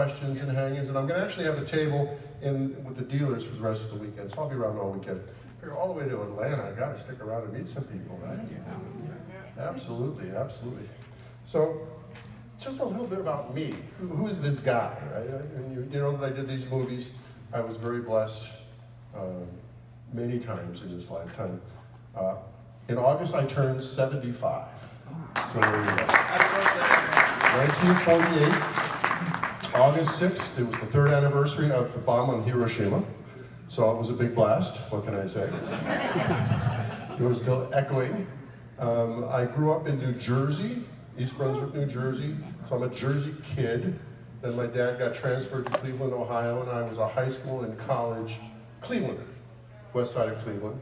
questions and hang-ins, and I'm going to actually have a table with the dealers for the rest of the weekend, so I'll be around all weekend. Figure all the way to Atlanta, I got to stick around and meet some people, right? Absolutely, absolutely. So, just a little bit about me. Who is this guy, right? And you know that I did these movies. I was very blessed many times in this lifetime. In August, I turned 75. So there you go. 1948, August 6th, it was the 3rd anniversary of the bomb on Hiroshima. So it was a big blast, what can I say? It was still echoing. I grew up in New Jersey, East Brunswick, New Jersey. So I'm a Jersey kid. Then my dad got transferred to Cleveland, Ohio, and I was a high school and college Cleveland, west side of Cleveland.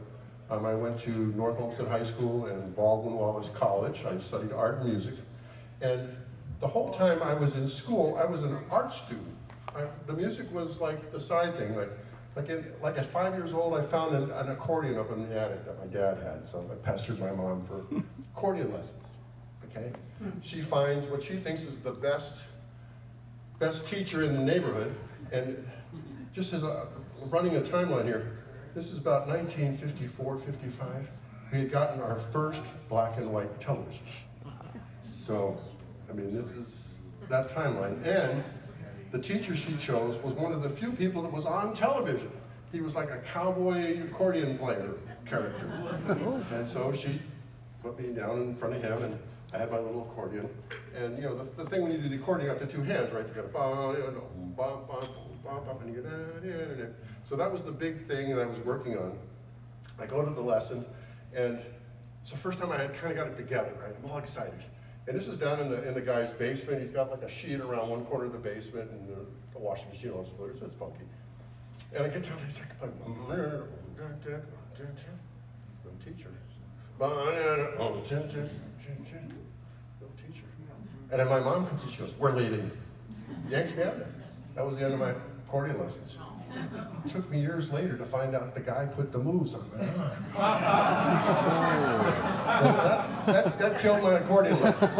I went to North Olmsted High School and Baldwin Wallace College. I studied art and music. And the whole time I was in school, I was an art student. The music was like the side thing. Like at 5 years old, I found an accordion up in the attic that my dad had. So I pestered my mom for accordion lessons, okay? She finds what she thinks is the best teacher in the neighborhood. And just as running a timeline here, this is about 1954, 55. We had gotten our first black and white television. So, I mean, this is that timeline. And the teacher she chose was one of the few people that was on television. He was like a cowboy accordion player character. And so she put me down in front of him, and I had my little accordion. And you know, the thing when you do the accordion, you got the two hands, right? You got a bum, bum, bum, bum, bum, and you go, so that was the big thing that I was working on. I go to the lesson, and it's the first time I had kind of got it together, right? I'm all excited. And this is down in the guy's basement. He's got like a sheet around one corner of the basement, and the washing machine on the floor, so it's funky. And I get down, and he's like, little teacher. Little teacher. And then my mom comes and she goes, we're leaving. Yanks me out of there. That was the end of my accordion lessons. It took me years later to find out the guy put the moves on my arm. So that killed my accordion lessons.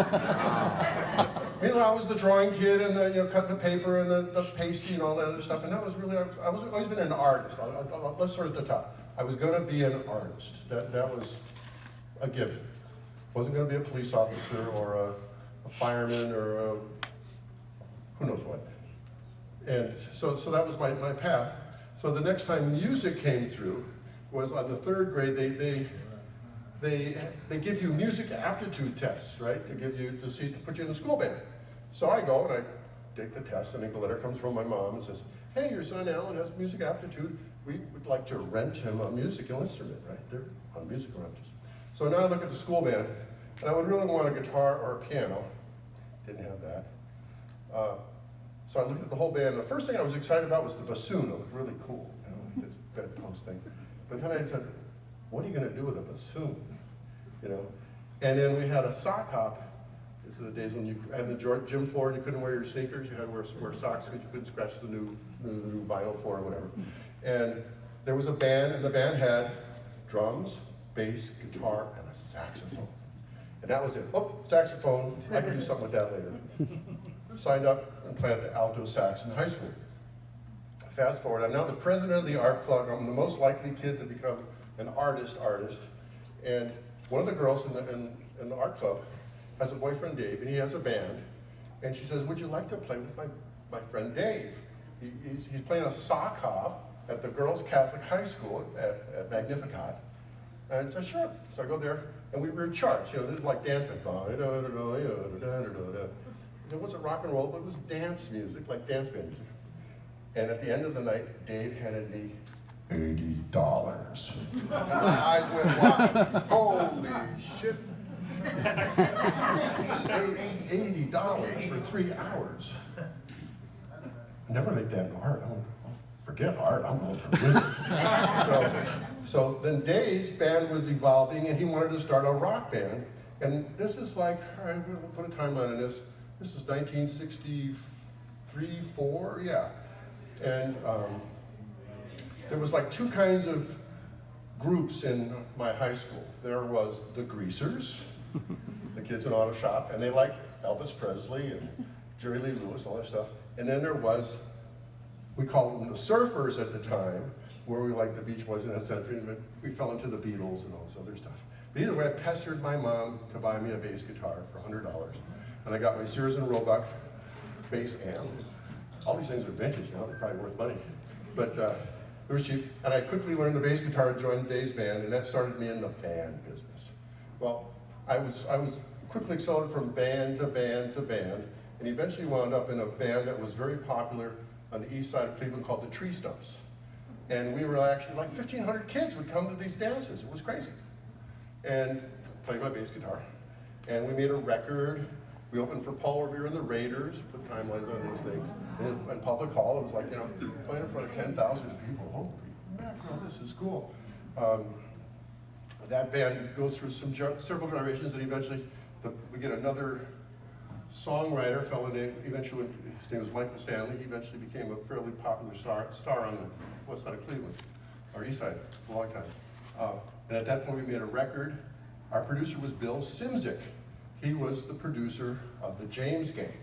Meanwhile, I was the drawing kid and cutting the paper and the pasty and all that other stuff. And that was really, I was always been an artist. Let's start at the top. I was going to be an artist. That was a given. Wasn't going to be a police officer or a fireman or who knows what. And so that was my path. So the next time music came through was on the 3rd grade. They give you music aptitude tests, right? To put you in the school band. So I go and I take the test, and the letter comes from my mom and says, "Hey, your son Alan has music aptitude. We would like to rent him a musical instrument," right? They're on musical rentals. So now I look at the school band, and I would really want a guitar or a piano. Didn't have that. So I looked at the whole band. The first thing I was excited about was the bassoon. It looked really cool, this bedpost thing. But then I said, what are you going to do with a bassoon? And then we had a sock hop. These are the days when you had the gym floor and you couldn't wear your sneakers. You had to wear socks because you couldn't scratch the new vinyl floor or whatever. And there was a band, and the band had drums, bass, guitar, and a saxophone. And that was it. Oh, saxophone. I could do something with that later. Signed up and played the alto sax in high school. Fast forward, I'm now the president of the art club. I'm the most likely kid to become an artist. And one of the girls in the art club has a boyfriend, Dave, and he has a band. And she says, would you like to play with my friend Dave? He's playing a sock hop at the Girls Catholic High School at Magnificat. And I said, sure. So I go there, and we were in charts. This is like dance band. It wasn't rock and roll, but it was dance music, like dance band music. And at the end of the night, Dave handed me $80. And my eyes went wide. Holy shit. $80 for 3 hours. Never make that in art. Forget art, I'm going for music. So then Dave's band was evolving, and he wanted to start a rock band. And this is like, all right, we'll put a timeline on this. This is 1963, 4, yeah. And there was like 2 kinds of groups in my high school. There was the greasers, the kids in auto shop, and they liked Elvis Presley and Jerry Lee Lewis, all that stuff. And then there was, we called them the surfers at the time, where we liked the Beach Boys and etc. We fell into the Beatles and all this other stuff. But either way, I pestered my mom to buy me a bass guitar for $100. And I got my Sears and Roebuck bass amp. All these things are vintage now, they're probably worth money. But it was cheap. And I quickly learned the bass guitar and joined Dave's band, and that started me in the band business. Well, I was quickly accelerated from band to band to band, and eventually wound up in a band that was very popular on the east side of Cleveland called the Tree Stumps. And we were actually, like 1,500 kids would come to these dances. It was crazy. And played my bass guitar. And we made a record. We opened for Paul Revere and the Raiders, put timelines on these things. And in Public Hall, it was like, you know, playing in front of 10,000 people. Holy mackerel, this is cool. That band goes through several generations, and eventually we get another songwriter, fellow named, eventually, his name was Michael Stanley. He eventually became a fairly popular star on the west side of Cleveland, or east side, for a long time. And at that point, we made a record. Our producer was Bill Simzik. He was the producer of the James Gang.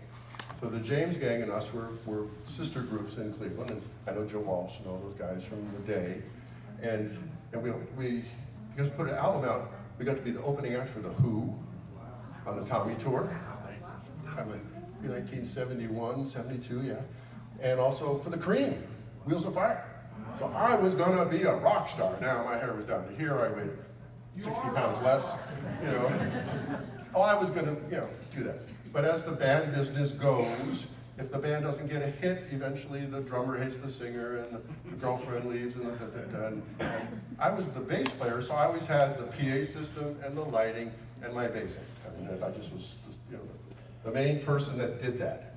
So the James Gang and us were sister groups in Cleveland, and I know Joe Walsh and all those guys from the day. And we because we put an album out, we got to be the opening act for The Who on the Tommy Tour. 1971, 72, yeah. And also for the Cream, Wheels of Fire. So I was gonna be a rock star. Now my hair was down to here, I weighed 60 pounds less, you know. Oh, I was gonna, you know, do that. But as the band business goes, if the band doesn't get a hit, eventually the drummer hits the singer and the girlfriend leaves and I was the bass player, so I always had the PA system and the lighting and my bass amp. I mean, I just was, you know, the main person that did that.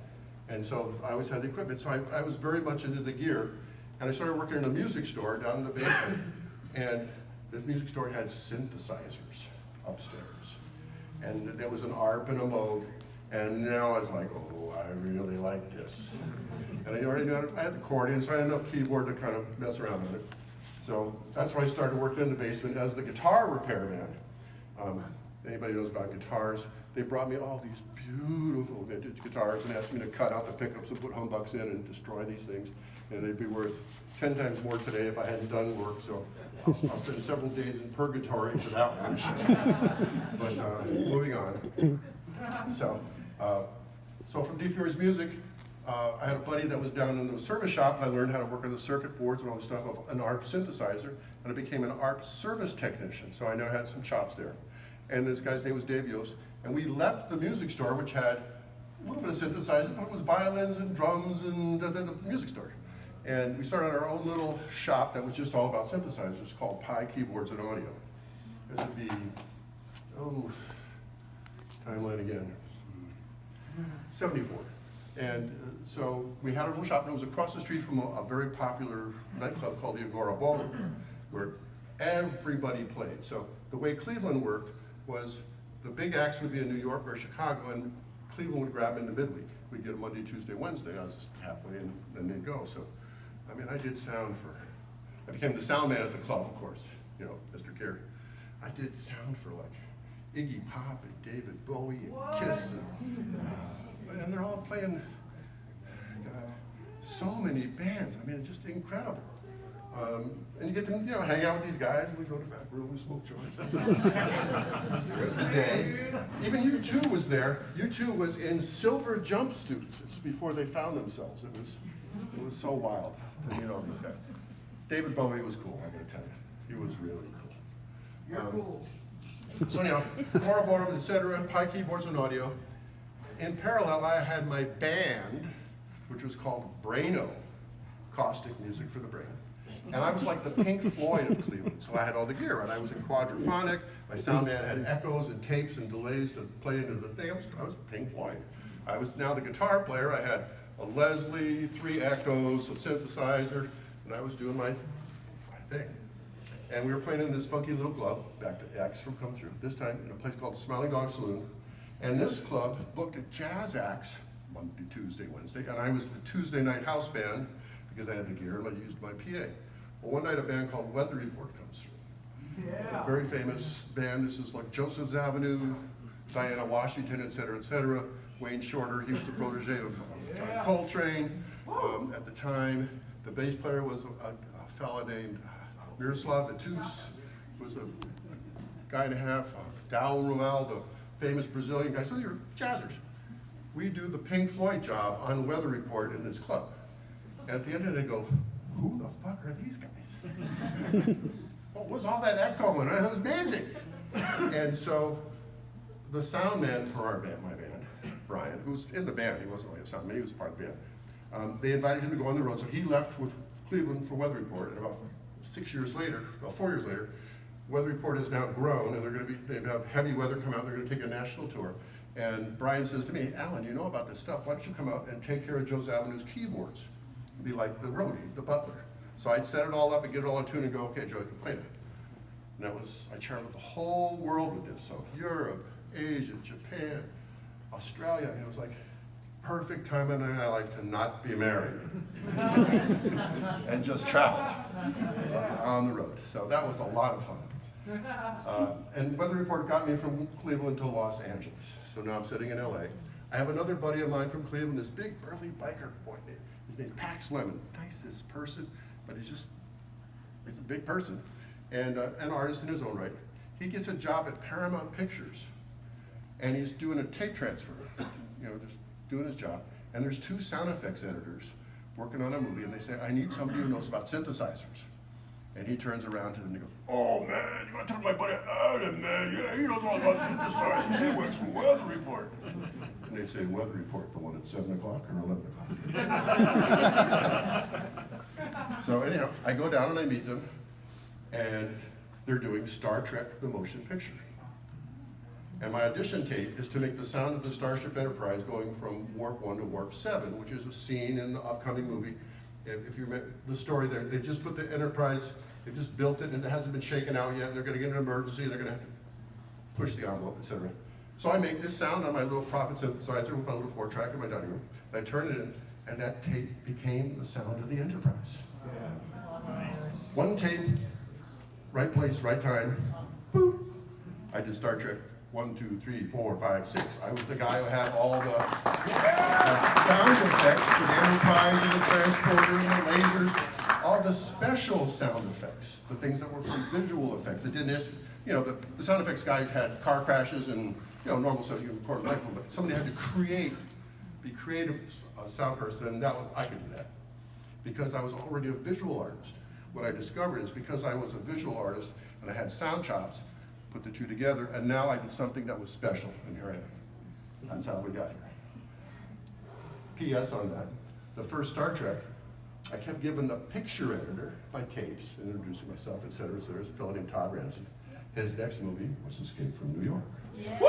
And so I always had the equipment. So I was very much into the gear. And I started working in a music store down in the basement. And the music store had synthesizers upstairs. And there was an ARP and a Moog. And now I was like, oh, I really like this. And I already knew I had the accordion, so I had enough keyboard to kind of mess around with it. So that's why I started working in the basement as the guitar repairman. Anybody knows about guitars? They brought me all these beautiful vintage guitars and asked me to cut out the pickups and put humbucks in and destroy these things. And they'd be worth 10 times more today if I hadn't done work. So I'll spend several days in purgatory for that one. But moving on. So from D. Furie's music, I had a buddy that was down in the service shop, and I learned how to work on the circuit boards and all the stuff of an ARP synthesizer, and I became an ARP service technician. So I now had some chops there. And this guy's name was Dave Yost, and we left the music store, which had a little bit of synthesizer, but it was violins and drums and the music store. And we started our own little shop that was just all about synthesizers called Pi Keyboards and Audio. This would be, timeline again, 74. And so we had a little shop, and it was across the street from a very popular nightclub called the Agora Ballroom, where everybody played. So the way Cleveland worked was the big acts would be in New York or Chicago, and Cleveland would grab in the midweek. We'd get a Monday, Tuesday, Wednesday. I was just halfway, and then they'd go. So, I mean, I did sound I became the sound man at the club, of course, you know, Mr. Carey. I did sound for like Iggy Pop and David Bowie and Kiss, and they're all playing so many bands. I mean, it's just incredible. And you get to, you know, hang out with these guys, and we go to the back room and smoke joints. It was the day. Even U2 was there. U2 was in silver jumpsuits. It's before they found themselves. It was so wild to meet all these guys. David Bowie was cool, I gotta tell you. He was really cool. You're cool. So anyhow, Agora Ballroom, etc., Pi Keyboards and Audio. In parallel, I had my band, which was called Braino, caustic music for the brain. And I was like the Pink Floyd of Cleveland, so I had all the gear, and I was in quadraphonic. My sound man had echoes and tapes and delays to play into the thing. I was Pink Floyd. I was now the guitar player. I had a Leslie, 3 echoes, a synthesizer, and I was doing my thing. And we were playing in this funky little club, back to acts from Come Through, this time in a place called the Smiling Dog Saloon. And this club booked a jazz acts Monday, Tuesday, Wednesday, and I was the Tuesday night house band because I had the gear and I used my PA. Well, one night a band called Weather Report comes through. Yeah. A very famous band. This is like Joseph's Avenue, Diana Washington, et cetera, Wayne Shorter. He was the protege of John Coltrane. At the time, the bass player was a fella named Miroslav Vitus, who was a guy and a half. Dal Rumal, the famous Brazilian guy. So they were jazzers. We do the Pink Floyd job on Weather Report in this club. And at the end of it, they go, who the fuck are these guys? What was all that echoing? It was amazing. And so the sound man for our band, my band, Brian, who's in the band, he wasn't really a sound man, he was part of the band. They invited him to go on the road, so he left with Cleveland for Weather Report, and about 4 years later, Weather Report has now grown, and they have heavy weather come out, and they're gonna take a national tour. And Brian says to me, Alan, you know about this stuff, why don't you come out and take care of Joe's Avenue's keyboards? Be like the roadie, the butler. So I'd set it all up and get it all in tune and go, okay, Joe, you can play it. And I traveled the whole world with this. So Europe, Asia, Japan, Australia. I mean, it was like perfect time in my life to not be married and just travel on the road. So that was a lot of fun. And Weather Report got me from Cleveland to Los Angeles. So now I'm sitting in LA. I have another buddy of mine from Cleveland, this big burly biker boy. His name's Pax Lemon, nicest person, but he's a big person and an artist in his own right. He gets a job at Paramount Pictures, and he's doing a tape transfer, just doing his job. And there's 2 sound effects editors working on a movie, and they say, I need somebody who knows about synthesizers. And he turns around to them and he goes, oh man, you want to talk to my buddy Adam, man? Yeah, he knows all about synthesizers. He works for Weather Report. And they say, Weather Report, the one at 7 o'clock or 11 o'clock? So anyhow, I go down and I meet them, and they're doing Star Trek, the motion picture. And my audition tape is to make the sound of the Starship Enterprise going from Warp 1 to Warp 7, which is a scene in the upcoming movie. If you remember the story there, they just put the Enterprise, they just built it and it hasn't been shaken out yet, and they're gonna get an emergency, and they're gonna have to push the envelope, etc. So I make this sound on my little Prophet synthesizer with my little 4-track in my dining room, and I turn it in, and that tape became the sound of the Enterprise. Yeah. Nice. One tape, right place, right time, boop. I did Star Trek 1, 2, 3, 4, 5, 6. I was the guy who had all the sound effects for the Enterprise and the transporter and the lasers, all the special sound effects, the things that were from visual effects. It didn't, the sound effects guys had car crashes and normal stuff you can record on microphone, but somebody had to be creative sound person, and I could do that because I was already a visual artist. What I discovered is because I was a visual artist and I had sound chops, put the 2 together, and now I did something that was special, and here I am. That's how we got here. P.S. on that, the first Star Trek, I kept giving the picture editor my tapes, introducing myself, et cetera, a fellow named Todd Ramsey. His next movie was Escape from New York. Yeah.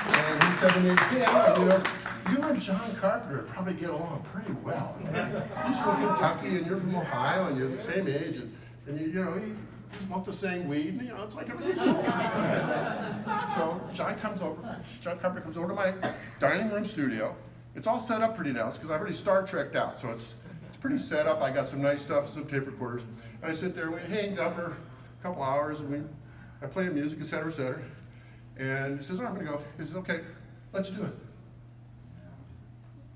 And he said to me, hey, you and John Carpenter probably get along pretty well. He's from Kentucky, and you're from Ohio, and you're the same age, and you smoke the same weed, and it's like everything's cool. So John Carpenter comes over to my dining room studio. It's all set up pretty now, because I've already Star Trek'd out, so it's pretty set up. I got some nice stuff, some tape recorders, and I sit there and we hang out for a couple hours, and I play music, et cetera, et cetera. And he says, I'm gonna go. He says, okay, let's do it.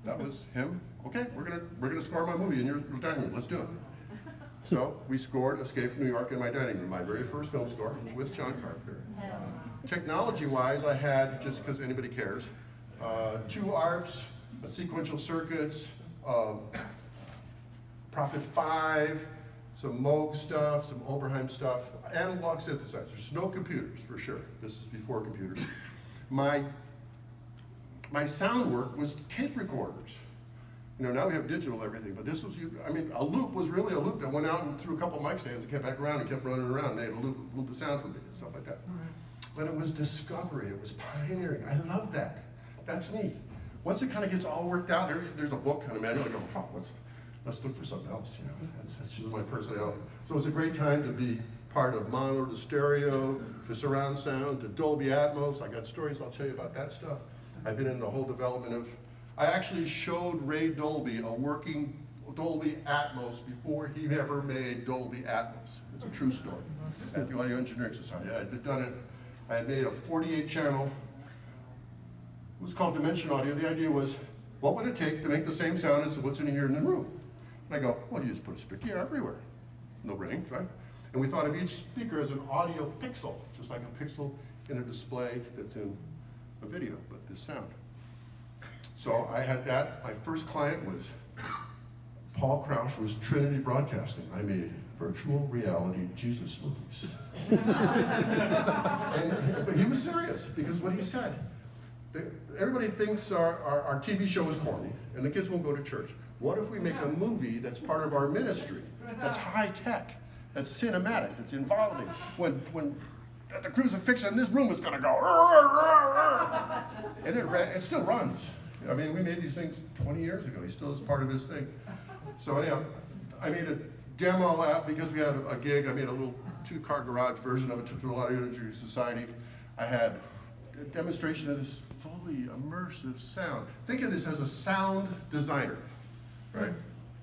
That was him. Okay, we're gonna score my movie in your dining room. Let's do it. So we scored Escape from New York in my dining room, my very first film score with John Carpenter. Technology-wise, I had, just because anybody cares, 2 ARPs, a sequential circuits, Prophet 5, some Moog stuff, some Oberheim stuff, analog synthesizers, no computers for sure. This is before computers. My sound work was tape recorders. Now we have digital everything, but this was, a loop was really a loop that went out and threw a couple mic stands and kept back around and kept running around. And they had a loop of sound for me and stuff like that. But it was discovery, it was pioneering. I love that. That's neat. Once it kind of gets all worked out, there's a book and a manual, I go, fuck, let's look for something else, That's just my personality. So it was a great time to be part of mono to stereo, to surround sound, to Dolby Atmos. I got stories I'll tell you about that stuff. I've been in the whole development of, I actually showed Ray Dolby a working Dolby Atmos before he ever made Dolby Atmos. It's a true story. At the Audio Engineering Society, I had made a 48 channel It was called dimension audio. The idea was, what would it take to make the same sound as what's in here in the room? And I go, well, you just put a speaker everywhere. No range, right? And we thought of each speaker as an audio pixel, just like a pixel in a display that's in a video, but this sound. So I had that. My first client was Paul Crouch, was Trinity Broadcasting. I made virtual reality Jesus movies. But he was serious, because what he said, everybody thinks our TV show is corny, and the kids won't go to church. What if we make a movie that's part of our ministry, that's high tech, that's cinematic, that's involving? When at the crucifixion, this room is going to go, and it still runs. I mean, we made these things 20 years ago. He still is part of his thing. So anyhow, I made a demo app because we had a gig. I made a little 2-car garage version of it, took it to a lot of Introductory Society. I had a demonstration of this fully immersive sound. Think of this as a sound designer, right?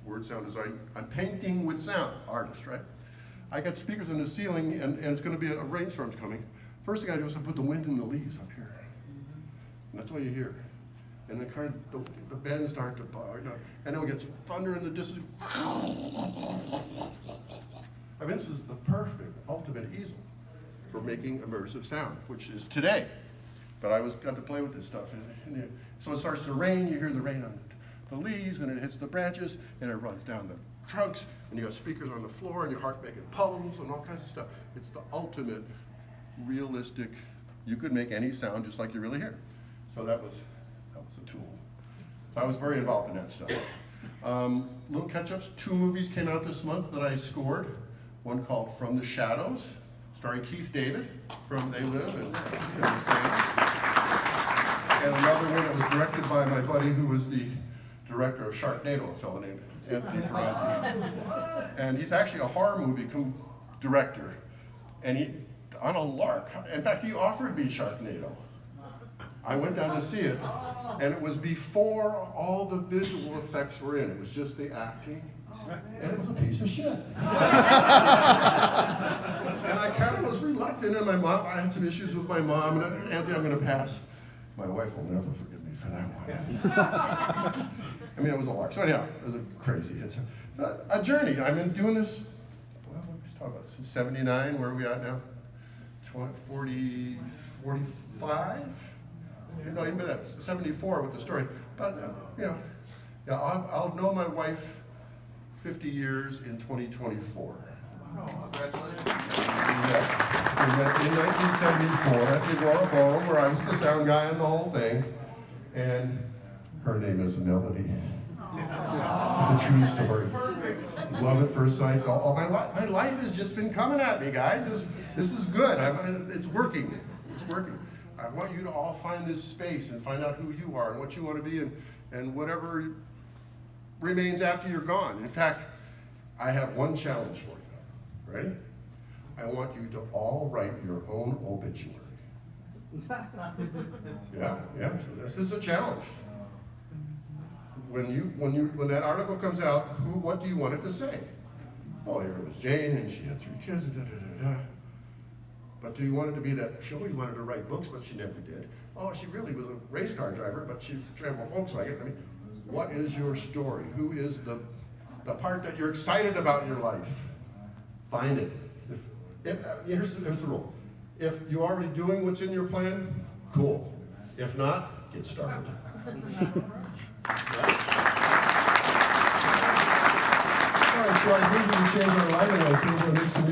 Word sound design. I'm painting with sound, artist, right? I got speakers in the ceiling, and it's going to be a rainstorm's coming. First thing I do is I put the wind in the leaves up here. And that's all you hear. And then kind of the bends start to bar, and then we get thunder in the distance. I mean, this is the perfect, ultimate easel for making immersive sound, which is today. But I got to play with this stuff. So it starts to rain, you hear the rain on the leaves, and it hits the branches, and it runs down the trunks, and you got speakers on the floor, and your heart making puddles, and all kinds of stuff. It's the ultimate, realistic, you could make any sound just like you really hear. So that was a tool. So I was very involved in that stuff. Little catch-ups, 2 movies came out this month that I scored. One called From the Shadows, starring Keith David from They Live and another one that was directed by my buddy who was the director of Sharknado, a fellow named Anthony Ferranti. And he's actually a horror movie director. And he, on a lark, in fact, he offered me Sharknado. I went down to see it, and it was before all the visual effects were in. It was just the acting, and it was a piece of shit. And I kind of was reluctant, and I had some issues with my mom, and Anthony, I'm going to pass. My wife will never forgive me for that one. I mean, it was a lark. So anyhow, it was it's a journey. I've been doing this, well, let's talk about this, 79, where are we at now? 40, 45? You know, even at 74 with the story. But, I'll know my wife 50 years in 2024. Oh, congratulations. In 1974 at the Agora Ballroom, where I was the sound guy and the whole thing. And her name is Melody. It's a true story. Love at first sight. My life has just been coming at me, guys. This is good. It's working. It's working. I want you to all find this space and find out who you are and what you want to be and whatever remains after you're gone. In fact, I have one challenge for you. Ready? I want you to all write your own obituary. Yeah, this is a challenge. When that article comes out, what do you want it to say? Oh, here was Jane, and she had 3 kids, But do you want it to be that she always wanted to write books, but she never did? Oh, she really was a race car driver, but she drove a Volkswagen. I mean, what is your story? Who is the part that you're excited about in your life? Find it. Here's the rule. If you're already doing what's in your plan, cool. If not, get started. All right, so I think we can change our light away. We're going to make some